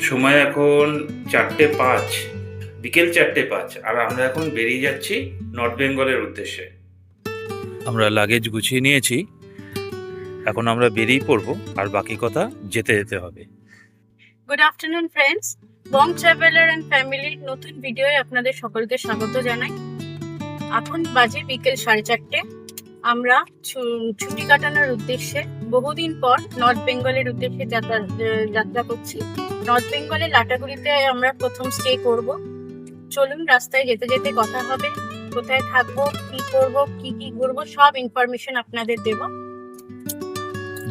সময় এখন 4:05, বিকেল 4:05, আর আমরা এখন বেরিয়ে যাচ্ছি নর্থ বেঙ্গলের উদ্দেশ্যে। আমরা লাগেজ গুছিয়ে নিয়েছি, এখন আমরা বেরিয়ে পড়বো, আর বাকি কথা যেতে যেতে হবে। Good afternoon friends, Bong traveller and ফ্যামিলির নতুন ভিডিওয়ে আপনাদের সকলকে স্বাগত জানাই। এখন বাজে বিকেল 4:30। আমরা ছুটি কাটানোর উদ্দেশ্যে বহুদিন পর নর্থ বেঙ্গলের উদ্দেশ্যে যাত্রা করছি। নর্থ বেঙ্গলের লাটাগুড়িতে আমরা প্রথম স্টে করব। চলুন, রাস্তায় যেতে যেতে কথা হবে, কোথায় থাকবো, কি করব, কি কি ঘুরবো, সব ইনফরমেশন আপনাদের দেব।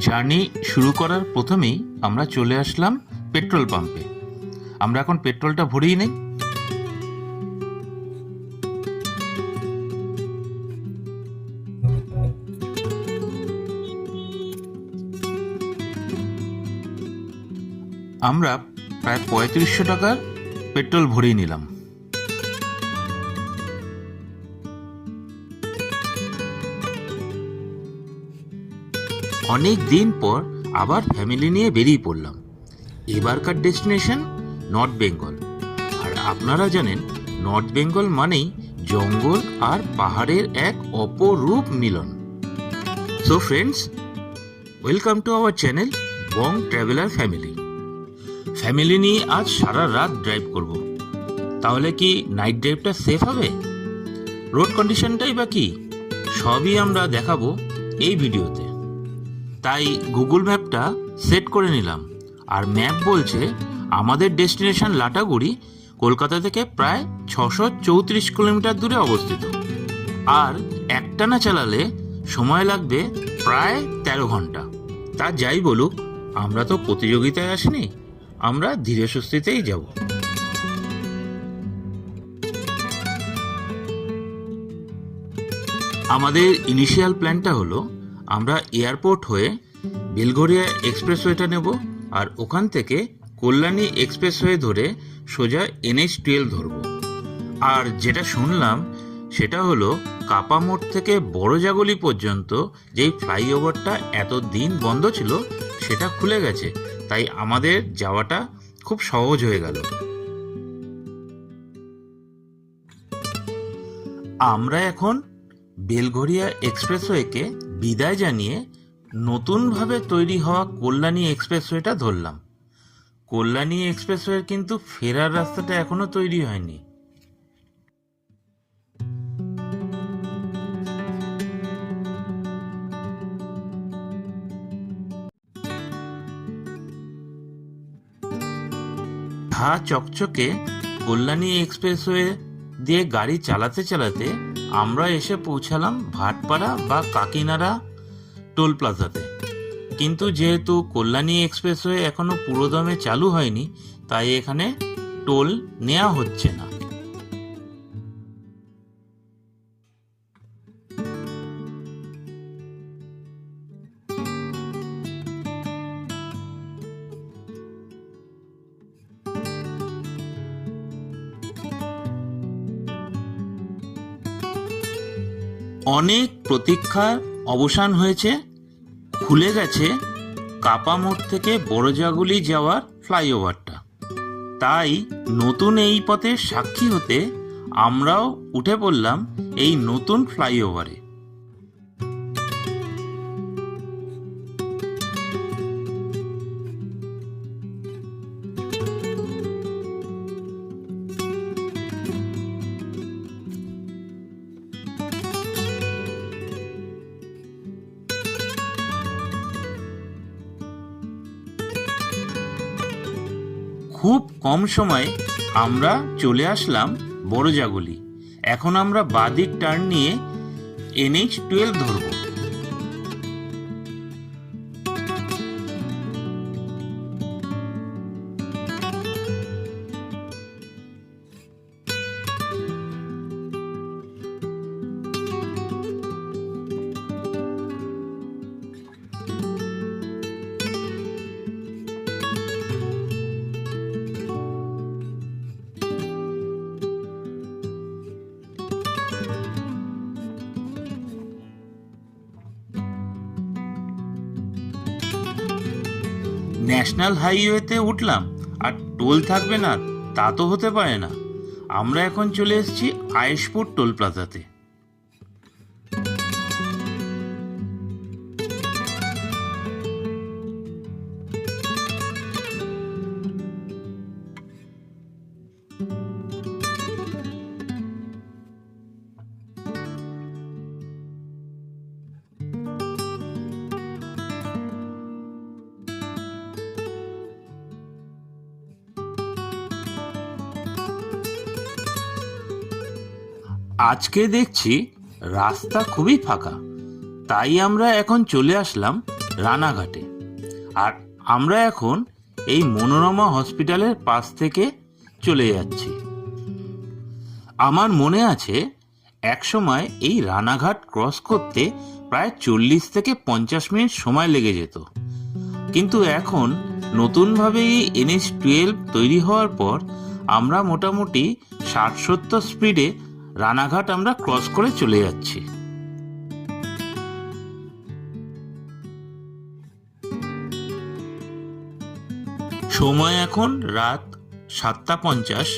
জার্নি শুরু করার প্রথমেই আমরা চলে আসলাম পেট্রোল পাম্পে। আমরা এখন পেট্রোলটা ভরিয়ে নেই। আমরা প্রায় 3500 টাকার পেট্রোল ভরিয়ে নিলাম। অনেক দিন পর আবার ফ্যামিলি নিয়ে বেরিয়ে পড়লাম। এবারকার ডেস্টিনেশন নর্থ বেঙ্গল। আর আপনারা জানেন, নর্থ বেঙ্গল মানেই জঙ্গল আর পাহাড়ের এক অপরূপ মিলন। So friends, welcome to our channel Bong traveller family. Family নিয়ে আজ সারা রাত ড্রাইভ করব। তাহলে কি নাইট ড্রাইভটা সেফ হবে? রোড কন্ডিশনটাই বা কি, সবই আমরা দেখাবো এই ভিডিওতে। তাই গুগল ম্যাপটা সেট করে নিলাম, আর ম্যাপ বলছে আমাদের ডেস্টিনেশন লাটাগুড়ি কলকাতা থেকে প্রায় 634 কিলোমিটার দূরে অবস্থিত। আর একটানা চালালে সময় লাগবে প্রায় 13 ঘন্টা। তা যাই বলুক, আমরা তো প্রতিযোগিতায় আসিনি, আমরা ধীরে সুস্থিতেই যাব। আমাদের ইনিশিয়াল প্ল্যানটা হলো, আমরা এয়ারপোর্ট হয়ে বেলঘরিয়া এক্সপ্রেসওয়েটা নেব, আর ওখান থেকে কল্যাণী এক্সপ্রেসওয়ে ধরে সোজা NH-12 ধরব। আর যেটা শুনলাম সেটা হলো, কাপা মোড় থেকে বড়জাগলি পর্যন্ত যেই ফ্লাইওভারটা এতদিন বন্ধ ছিল সেটা খুলে গেছে, তাই আমাদের যাওয়াটা খুব সহজ হয়ে গেল। আমরা এখন বেলঘরিয়া এক্সপ্রেসওয়েকে বিদায় জানিয়ে নতুনভাবে তৈরি হওয়া কল্যাণী এক্সপ্রেসওয়েটা ধরলাম। কল্যাণী এক্সপ্রেসওয়ের কিন্তু ফেরার রাস্তাটা এখনো তৈরি হয়নি। ধা চকচকে কল্যাণী এক্সপ্রেসওয়ে দিয়ে গাড়ি চালাতে চালাতে আমরা এসে পৌঁছালাম ভাটপাড়া বা কাকিনাড়া টোল প্লাজাতে। কিন্তু যেহেতু কল্যাণী এক্সপ্রেসওয়ে এখনো পুরোদমে চালু হয়নি, তাই এখানে টোল নেওয়া হচ্ছে না। অনেক প্রতীক্ষার অবসান হয়েছে, খুলে গেছে কাপা মোড় থেকে বড়জাগুলি যাওয়ার ফ্লাইওভারটা। তাই নতুন এই পথের সাক্ষী হতে আমরাও উঠে পড়লাম এই নতুন ফ্লাইওভারে। খুব কম সময়ে আমরা চলে আসলাম বড়জাগুলি। এখন আমরা বাঁদিক টার্ন নিয়ে NH-12 ধরব। ন্যাশনাল হাইওয়েতে উঠলাম, আর টোল থাকবে না তা তো হতে পারে না। আমরা এখন চলে এসেছি আয়েশপুর টোল প্লাজাতে। আজকে দেখছি রাস্তা খুবই ফাঁকা, তাই আমরা এখন চলে আসলাম রানাঘাটে। আর আমরা এখন এই মনোরমা হসপিটালের পাশ থেকে চলে যাচ্ছি। আমার মনে আছে একসময় এই রানাঘাট ক্রস করতে প্রায় 40 থেকে 50 মিনিট সময় লেগে যেত, কিন্তু এখন নতুনভাবে এই NH-12 তৈরি হওয়ার পর আমরা মোটামুটি 60-70 স্পিডে রানাঘাট আমরা ক্রস করে চলে যাচ্ছি। সময় এখন রাত 7:50।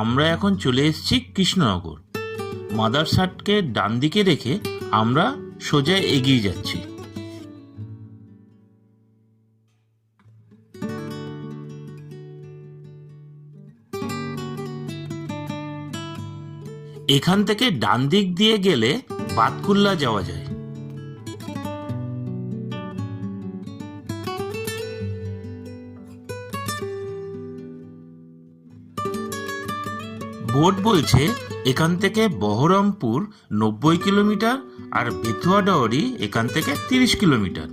আমরা এখন চলে এসেছি কৃষ্ণনগর। মাদারসাটকে ডান দিকে রেখে আমরা সোজা এগিয়ে যাচ্ছি। এখান থেকে ডান দিক দিয়ে গেলে বাতকুল্লা যাওয়া যায়। বোর্ড বলছে এখান থেকে বহরমপুর 90 কিলোমিটার আর বেথুয়াডাওয়ারি এখান থেকে 30 কিলোমিটার।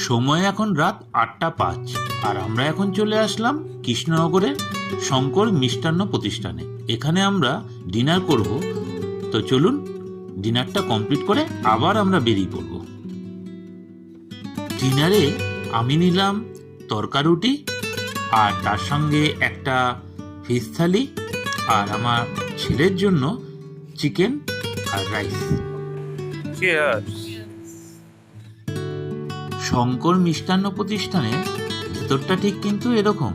সময় এখন রাত 8:05 আর আমরা এখন চলে আসলাম কৃষ্ণনগরের শঙ্কর মিষ্টান্ন প্রতিষ্ঠানে। এখানে আমরা ডিনার করব, তো চলুন ডিনারটা কমপ্লিট করে আবার আমরা বেরিয়ে পড়ব। ডিনারে আমি নিলাম তরকা রুটি আর তার সঙ্গে একটা ফিশ থালি, আর আমার ছেলের জন্য চিকেন আর রাইস। শঙ্কর মিষ্টান্ন প্রতিষ্ঠানের ভেতরটা ঠিক কিন্তু এরকম।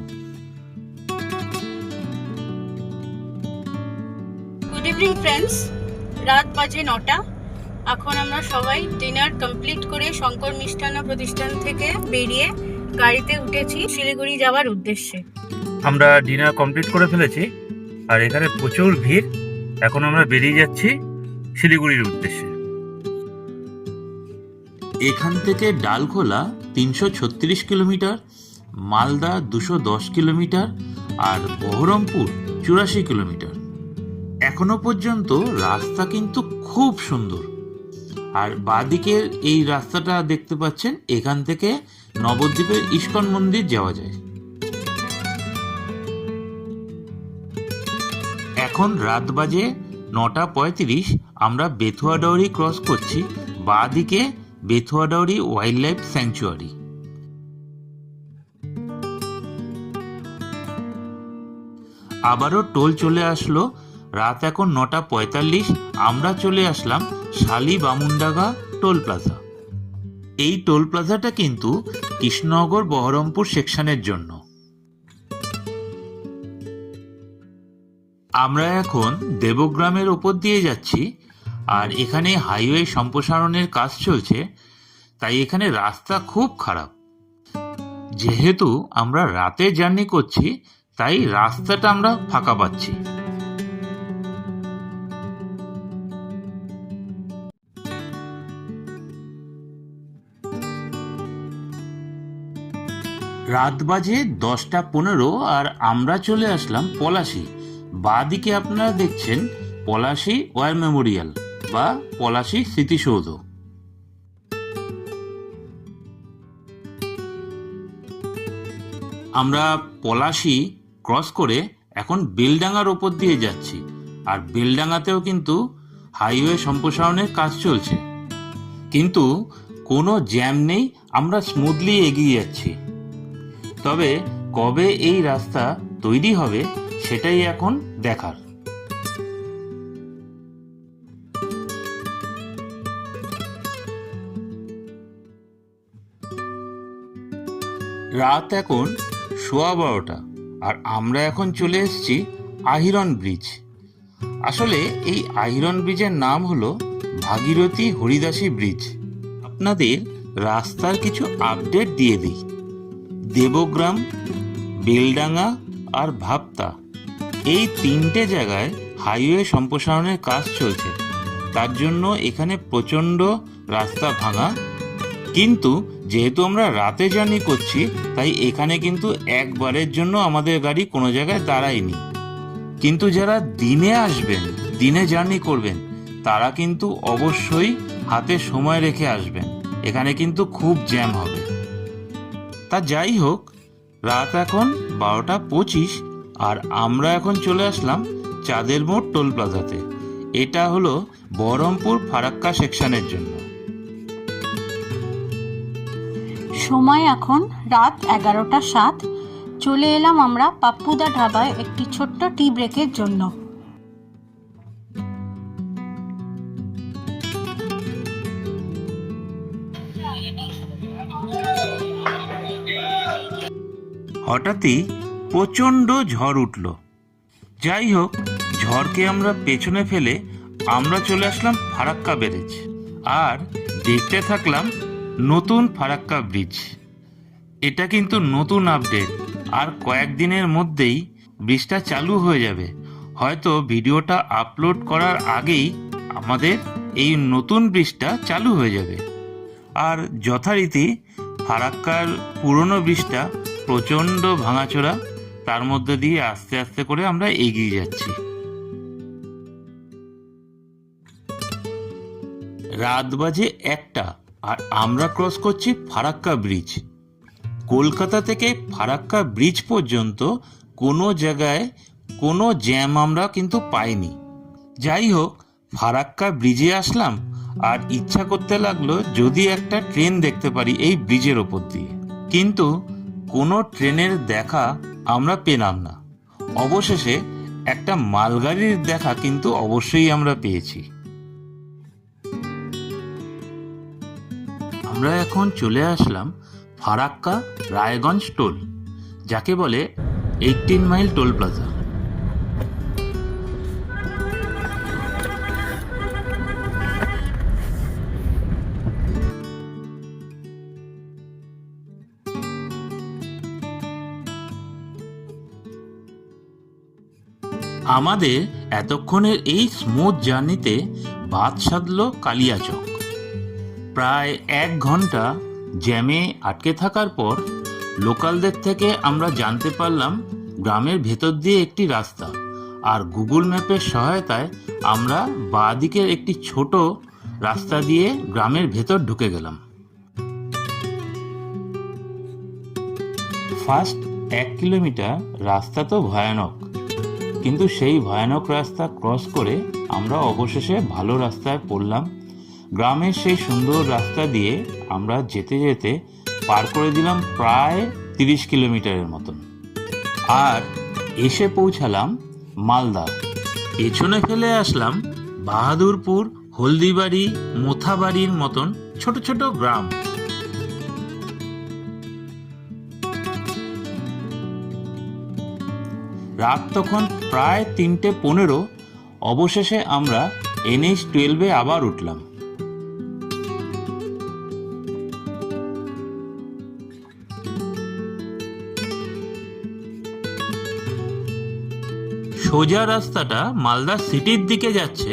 গুড ইভিনিং ফ্রেন্ডস, রাত বাজে 9টা। এখন আমরা সবাই ডিনার কমপ্লিট করে শঙ্কর মিষ্টান্ন প্রতিষ্ঠান থেকে বেরিয়ে গাড়িতে উঠেছি শিলিগুড়ি যাওয়ার উদ্দেশ্যে। আমরা ডিনার কমপ্লিট করে ফেলেছি আর এখানে প্রচুর ভিড়। এখন আমরা বেরিয়ে যাচ্ছি শিলিগুড়ির উদ্দেশ্যে। এখান থেকে ডালখোলা 336 কিলোমিটার, মালদা 210 কিলোমিটার আর বহরমপুর 84 কিলোমিটার। এখনো পর্যন্ত রাস্তা কিন্তু খুব সুন্দর। আর বাঁদিকের এই রাস্তাটা দেখতে পাচ্ছেন, এখান থেকে নবদ্বীপের ইস্কন মন্দির যাওয়া যায়। এখন রাত বাজে 9:35। আমরা বেথুয়াডাওয়ারি ক্রস করছি, বাঁদিকে বেথুয়াডাওয়ারি ওয়াইল্ড লাইফ স্যাংচুয়ারি। আবারও টোল চলে আসলো। রাত এখন 9:45। আমরা চলে আসলাম শালি বামুনডাঙ্গা টোল প্লাজা। এই টোল প্লাজাটা কিন্তু কৃষ্ণনগর বহরমপুর সেকশনের জন্য। আমরা এখন দেবগ্রামের ওপর দিয়ে যাচ্ছি, আর এখানে হাইওয়ে সম্প্রসারণের কাজ চলছে, তাই এখানে রাস্তা খুব খারাপ। যেহেতু আমরা রাতে জার্নি করছি, তাই রাস্তাটা আমরা ফাঁকা পাচ্ছি। রাত বাজে 10:15 আর আমরা চলে আসলাম পলাশী। বাঁদিকে আপনারা দেখছেন পলাশী ওয়ার মেমোরিয়াল বা পলাশী স্মৃতিসৌধ। আমরা পলাশী ক্রস করে এখন বেলডাঙ্গার ওপর দিয়ে যাচ্ছি, আর বেলডাঙ্গাতেও কিন্তু হাইওয়ে সম্প্রসারণের কাজ চলছে, কিন্তু কোনো জ্যাম নেই। আমরা স্মুথলি এগিয়ে যাচ্ছি। তবে কবে এই রাস্তা তৈরি হবে সেটাই এখন দেখার। রাত এখন 12:15 আর আমরা এখন চলে এসেছি আহিরন ব্রিজ। আসলে এই আহিরন ব্রিজের নাম হলো ভাগীরথী হরিদাসী ব্রিজ। আপনাদের রাস্তার কিছু আপডেট দিয়ে দিই। দেবগ্রাম, বেলডাঙ্গা আর ভাপ্তা এই 3টে জায়গায় হাইওয়ে সম্প্রসারণের কাজ চলছে। তার জন্য এখানে প্রচণ্ড রাস্তা ভাঙা, কিন্তু যেহেতু আমরা রাতে জার্নি করছি তাই এখানে কিন্তু একবারের জন্য আমাদের গাড়ি কোনো জায়গায় দাঁড়ায়নি। কিন্তু যারা দিনে আসবেন, দিনে জার্নি করবেন, তারা কিন্তু অবশ্যই হাতে সময় রেখে আসবেন। এখানে কিন্তু খুব জ্যাম হবে। তা যাই হোক, রাত এখন 12:25 আর আমরা এখন চলে আসলাম চাঁদের মোড় টোল প্লাজাতে। এটা হলো বহরমপুর ফারাক্কা সেকশনের জন্য। সময় এখন রাত 11:07। চলে এলাম আমরা পাপ্পুদা ধাবায় একটি ছোট্ট টি ব্রেকের জন্য। হঠাৎই প্রচণ্ড ঝড় উঠল। যাই হোক, ঝড়কে আমরা পেছনে ফেলে আমরা চলে আসলাম ফারাক্কা ব্যারেজ আর দেখতে থাকলাম নতুন ফারাক্কা ব্রিজ। এটা কিন্তু নতুন আপডেট, আর কয়েকদিনের মধ্যেই ব্রিজটা চালু হয়ে যাবে। হয়তো ভিডিওটা আপলোড করার আগেই আমাদের এই নতুন ব্রিজটা চালু হয়ে যাবে। আর যথারীতি ফারাক্কার পুরনো ব্রিজটা প্রচণ্ড ভাঙাচোরা, তার মধ্যে দিয়ে আস্তে আস্তে করে আমরা এগিয়ে যাচ্ছি। রাত বাজে 1টা আর আমরা ক্রস করছি ফারাক্কা ব্রিজ। কলকাতা থেকে ফারাক্কা ব্রিজ পর্যন্ত কোনো জায়গায় কোনো জ্যাম আমরা কিন্তু পাইনি। যাই হোক, ফারাক্কা ব্রিজে আসলাম আর ইচ্ছা করতে লাগলো যদি একটা ট্রেন দেখতে পারি এই ব্রিজের ওপর দিয়ে, কিন্তু কোনো ট্রেনের দেখা আমরা পেলাম না। অবশেষে একটা মালগাড়ির দেখা কিন্তু অবশ্যই আমরা পেয়েছি। আমরা এখন চলে আসলাম ফারাক্কা রায়গঞ্জ টোল, যাকে বলে 18 মাইল টোল প্লাজা। আমাদের এতক্ষণের এই স্মুথ জার্নিতে বাদ সাধলো কালিয়াচক। প্রায় 1 ঘন্টা জ্যামে আটকে থাকার পর লোকালদের থেকে আমরা জানতে পারলাম গ্রামের ভেতর দিয়ে একটি রাস্তা, আর গুগল ম্যাপের সহায়তায় আমরা বাঁ দিকের একটি ছোট রাস্তা দিয়ে গ্রামের ভেতর ঢুকে গেলাম। ফার্স্ট 1 কিলোমিটার রাস্তা তো ভয়ানক, কিন্তু সেই ভয়ানক রাস্তা ক্রস করে আমরা অবশেষে ভালো রাস্তায় পড়লাম। গ্রামের সেই সুন্দর রাস্তা দিয়ে আমরা যেতে যেতে পার করে দিলাম প্রায় 30 কিলোমিটারের মতন, আর এসে পৌঁছালাম মালদা। পেছনে ফেলে আসলাম বাহাদুরপুর, হলদিবাড়ি, মোথাবাড়ির মতন ছোট ছোট গ্রাম। রাত তখন প্রায় 3:15। অবশেষে আমরা NH-12 আবার উঠলাম। সোজা রাস্তাটা মালদা সিটির দিকে যাচ্ছে,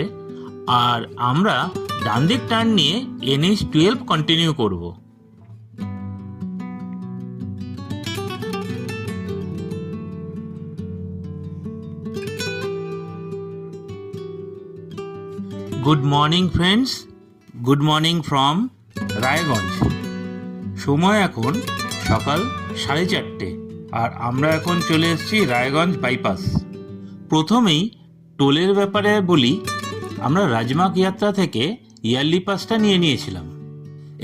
আর আমরা ডান দিক টার্ন নিয়ে NH-12 কন্টিনিউ করব। Good morning friends, good morning from Raiganj. সময় এখন সকাল 4:30 আর আমরা এখন চলে এসেছি রায়গঞ্জ বাইপাস। প্রথমেই টোলের ব্যাপারে বলি, আমরা রাজমাগ যাত্রা থেকে ইয়ারলি পাসটা নিয়েছিলাম।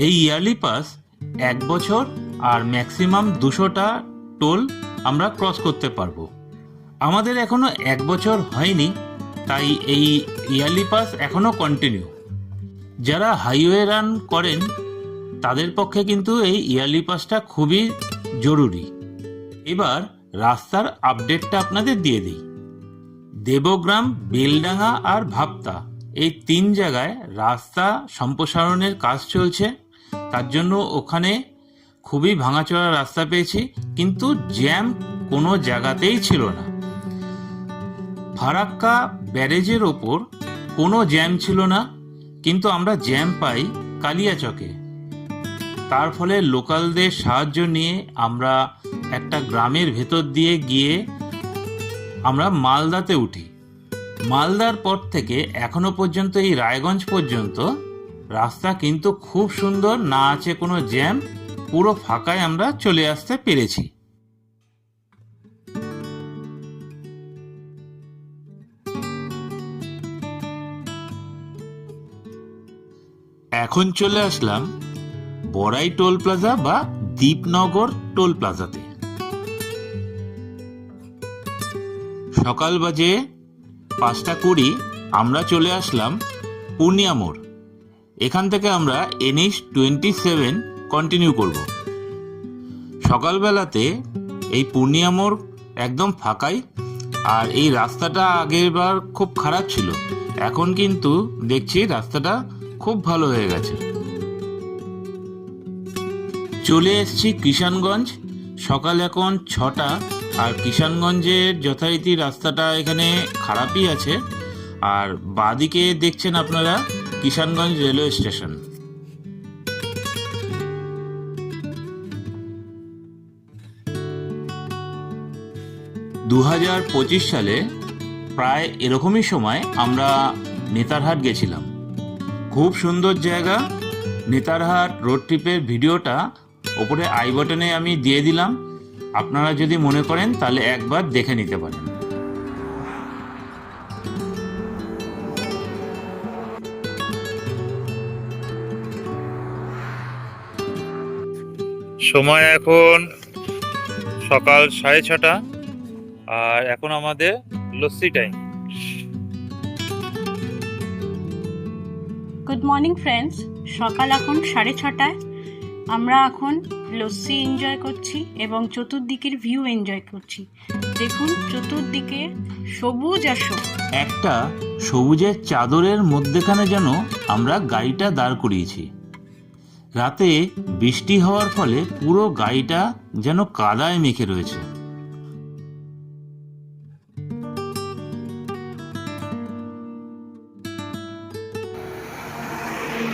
এই ইয়ারলি পাস 1 বছর আর ম্যাক্সিমাম 200টা টোল আমরা ক্রস করতে পারবো। আমাদের এখনো 1 বছর হয়নি, তাই এই ইয়ারলি পাস এখনো কন্টিনিউ। যারা হাইওয়ে রান করেন তাদের পক্ষে কিন্তু এই ইয়ারলি পাসটা খুবই জরুরি। এবার রাস্তার আপডেটটা আপনাদের দিয়ে দিই। দেবগ্রাম, বেলডাঙ্গা আর ভাপ্তা এই 3 জায়গায় রাস্তা সম্প্রসারণের কাজ চলছে। তার জন্য ওখানে খুবই ভাঙাচোরা রাস্তা পেয়েছি, কিন্তু জ্যাম কোনো জায়গাতেই ছিল না। ফারাক্কা ব্যারেজের ওপর কোনো জ্যাম ছিল না, কিন্তু আমরা জ্যাম পাই কালিয়াচকে। তার ফলে লোকালদের সাহায্য নিয়ে আমরা একটা গ্রামের ভেতর দিয়ে গিয়ে আমরা মালদাতে উঠি। মালদার পর থেকে এখনো পর্যন্ত এই রায়গঞ্জ পর্যন্ত রাস্তা কিন্তু খুব সুন্দর, না আছে কোনো জ্যাম, পুরো ফাঁকায় আমরা চলে আসতে পেরেছি। এখন চলে আসলাম বড়াই টোল প্লাজা বা দীপনগর টোল প্লাজাতে। সকাল বাজে 5:20, আমরা চলে আসলাম পূর্ণিয়া মোড়। এখান থেকে আমরা NH-27 কন্টিনিউ করব। সকালবেলাতে এই পূর্ণিয়া মোড় একদম ফাঁকাই, আর এই রাস্তাটা আগের বার খুব খারাপ ছিল, এখন কিন্তু দেখছি রাস্তাটা খুব ভালো হয়ে গেছে। চলে এসেছি কিষানগঞ্জ। সকাল এখন 6টা, আর কিষানগঞ্জের যথারীতি রাস্তাটা এখানে খারাপই আছে। আর বাঁদিকে দেখছেন আপনারা কিষানগঞ্জ রেলওয়ে স্টেশন। দু 2025 সালে প্রায় এরকমই সময় আমরা নেতারহাট গেছিলাম। খুব সুন্দর জায়গা। নেতারহাট রোড ট্রিপের ভিডিওটা ওপরে আই বাটনে আমি দিয়ে দিলাম, আপনারা যদি মনে করেন তাহলে একবার দেখে নিতে পারেন। সময় এখন সকাল 6:30, আর এখন আমাদের lassi time. Good morning friends, সকাল এখন 6:30। আমরা এখন লস্যি এনজয় করছি এবং চতুর্দিকের ভিউ এনজয় করছি। দেখুন চতুর্দিকে সবুজ আর সবুজ। একটা সবুজের চাদরের মধ্যেখানে যেন আমরা গাড়িটা দাঁড় করিয়েছি। রাতে বৃষ্টি হওয়ার ফলে পুরো গাড়িটা যেন কাদায় মেখে রয়েছে।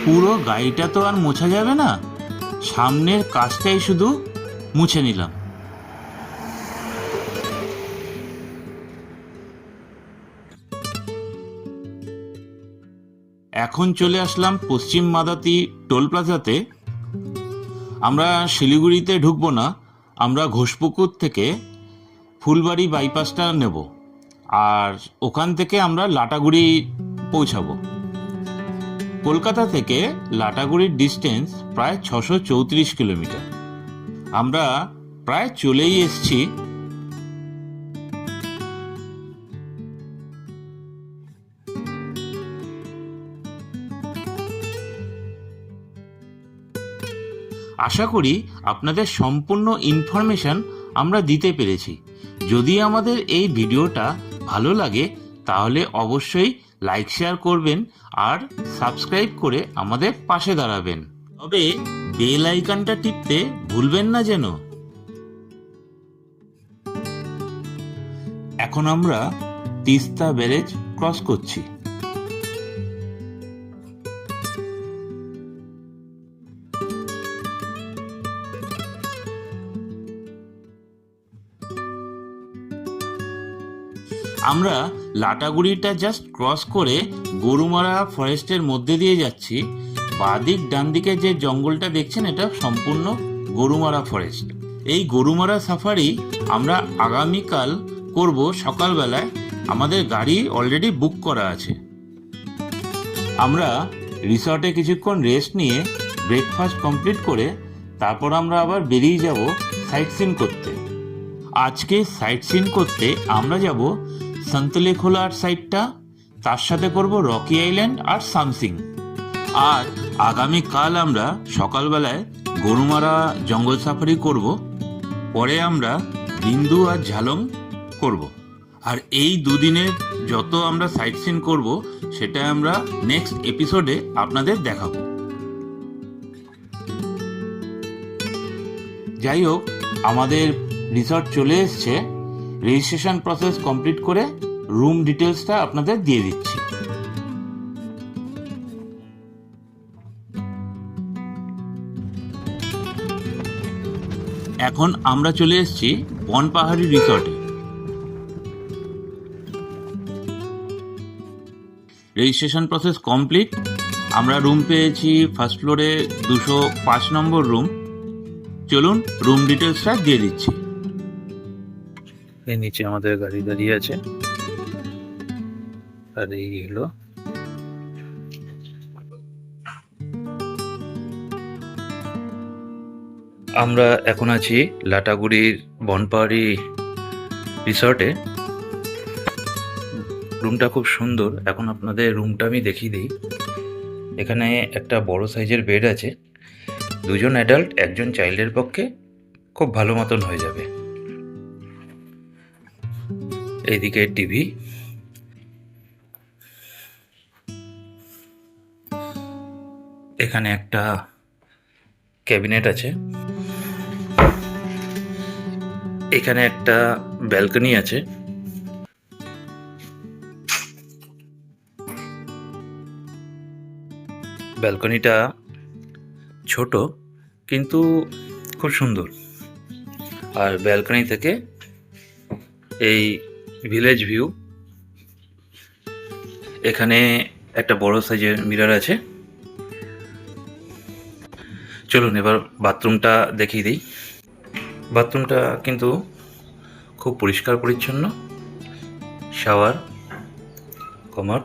পুরো গাড়িটা তো আর মোছা যাবে না, সামনের কাজটাই শুধু মুছে নিলাম। এখন চলে আসলাম পশ্চিম মাদাতি টোল প্লাজাতে। আমরা শিলিগুড়িতে ঢুকবো না, আমরা ঘোষপুকুর থেকে ফুলবাড়ি বাইপাসটা নেব, আর ওখান থেকে আমরা লাটাগুড়ি পৌঁছাবো। কলকাতা থেকে লাটাগুড়ির ডিস্টেন্স প্রায় 634 কিলোমিটার। আমরা প্রায় চলেই এসেছি। আশা করি আপনাদের সম্পূর্ণ ইনফরমেশন আমরা দিতে পেরেছি। যদি আমাদের এই ভিডিওটা ভালো লাগে তাহলে অবশ্যই লাইক শেয়ার করবেন আর সাবস্ক্রাইব করে আমাদের পাশে দাঁড়াবেন। তবে বেল আইকনটা টিপতে ভুলবেন না যেন। এখন আমরা তিস্তা ব্যারেজ ক্রস করছি। আমরা লাটাগুড়িটা জাস্ট ক্রস করে গরুমারা ফরেস্টের মধ্যে দিয়ে যাচ্ছি। বাদিক ডান দিকে যে জঙ্গলটা দেখছেন এটা সম্পূর্ণ গরুমারা ফরেস্ট। এই গরুমারা সাফারি আমরা আগামীকাল করব সকালবেলায়। আমাদের গাড়ি অলরেডি বুক করা আছে। আমরা রিসর্টে কিছুক্ষণ রেস্ট নিয়ে ব্রেকফাস্ট কমপ্লিট করে তারপর আমরা আবার বেরিয়ে যাব সাইট সিন করতে। আজকে সাইট সিন করতে আমরা যাব সন্তলেখোলার সাইডটা, তার সাথে করব রকি আইল্যান্ড আর সামসিং। আর আগামীকাল আমরা সকালবেলায় গরুমারা জঙ্গল সাফারি করব। পরে আমরা বিন্দু আর ঝালং করব। আর এই দুদিনের যত আমরা সাইট সিন করব সেটা আমরা নেক্সট এপিসোডে আপনাদের দেখাবো। যাই হোক, আমাদের রিসর্ট চলে এসছে। রেজিস্ট্রেশন প্রসেস কমপ্লিট করে রুম ডিটেলসটা আপনাদের দিয়ে দিচ্ছি। এখন আমরা চলে এসেছি বনপাহাড়ি রিসর্টে। Registration process complete. আমরা রুম পেয়েছি ফার্স্ট ফ্লোরে 205 নম্বর রুম। চলুন রুম ডিটেলসটা দিয়ে দিচ্ছি। এই নিচে আমাদের গাড়ি দাঁড়িয়ে আছে, আর এই হলো আমরা এখন আছি লাটাগুড়ির বনপাহাড়ি রিসর্টে। রুমটা খুব সুন্দর। এখন আপনাদের রুমটা আমি দেখিয়ে দিই। এখানে একটা বড় সাইজের বেড আছে, 2 জন অ্যাডাল্ট 1 জন চাইল্ডের পক্ষে খুব ভালো মতন হয়ে যাবে। এইদিকে টিভি, এখানে একটা ক্যাবিনেট আছে, এখানে একটা ব্যালকনি আছে, ব্যালকনিটা ছোট কিন্তু খুব সুন্দর। আর ব্যালকনি থেকে এই ভিলেজ ভিউ। এখানে একটা বড় সাইজের মিরর আছে। চলুন এবার বাথরুমটা দেখিয়ে দিই। বাথরুমটা কিন্তু খুব পরিষ্কার পরিচ্ছন্ন। শাওয়ার, কমোড,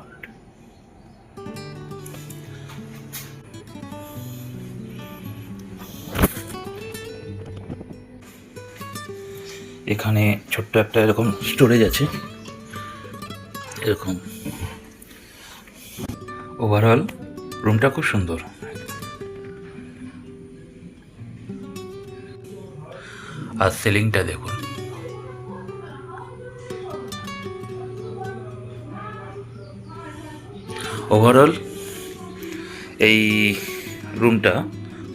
এখানে ছোট্ট একটা এরকম স্টোরেজ আছে। এরকম ওভারঅল রুমটা খুব সুন্দর। আর সিলিংটা দেখুন। ওভারঅল এই রুমটা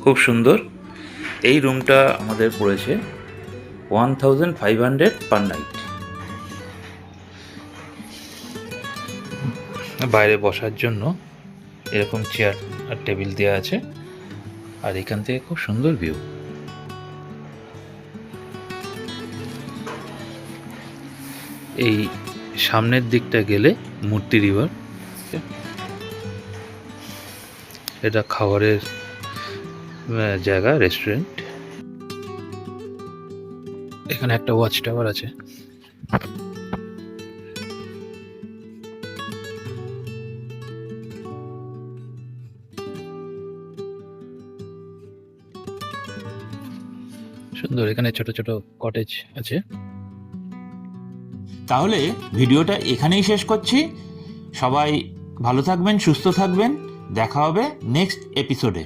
খুব সুন্দর। এই রুমটা আমাদের পড়েছে 1500 পার নাইট। বাইরে বসার জন্য এরকম চেয়ার আর টেবিল দেওয়া আছে, আর এখান থেকে খুব সুন্দর ভিউ। এই সামনের দিকটা গেলে মূর্তি রিভার। এটা খাবারের জায়গা, রেস্টুরেন্ট। এখানে একটা ওয়াচ টাওয়ার আছে। সুন্দর। এখানে ছোট ছোট কটেজ আছে। তাহলে ভিডিওটা এখানেই শেষ করছি। সবাই ভালো থাকবেন, সুস্থ থাকবেন। দেখা হবে নেক্সট এপিসোডে।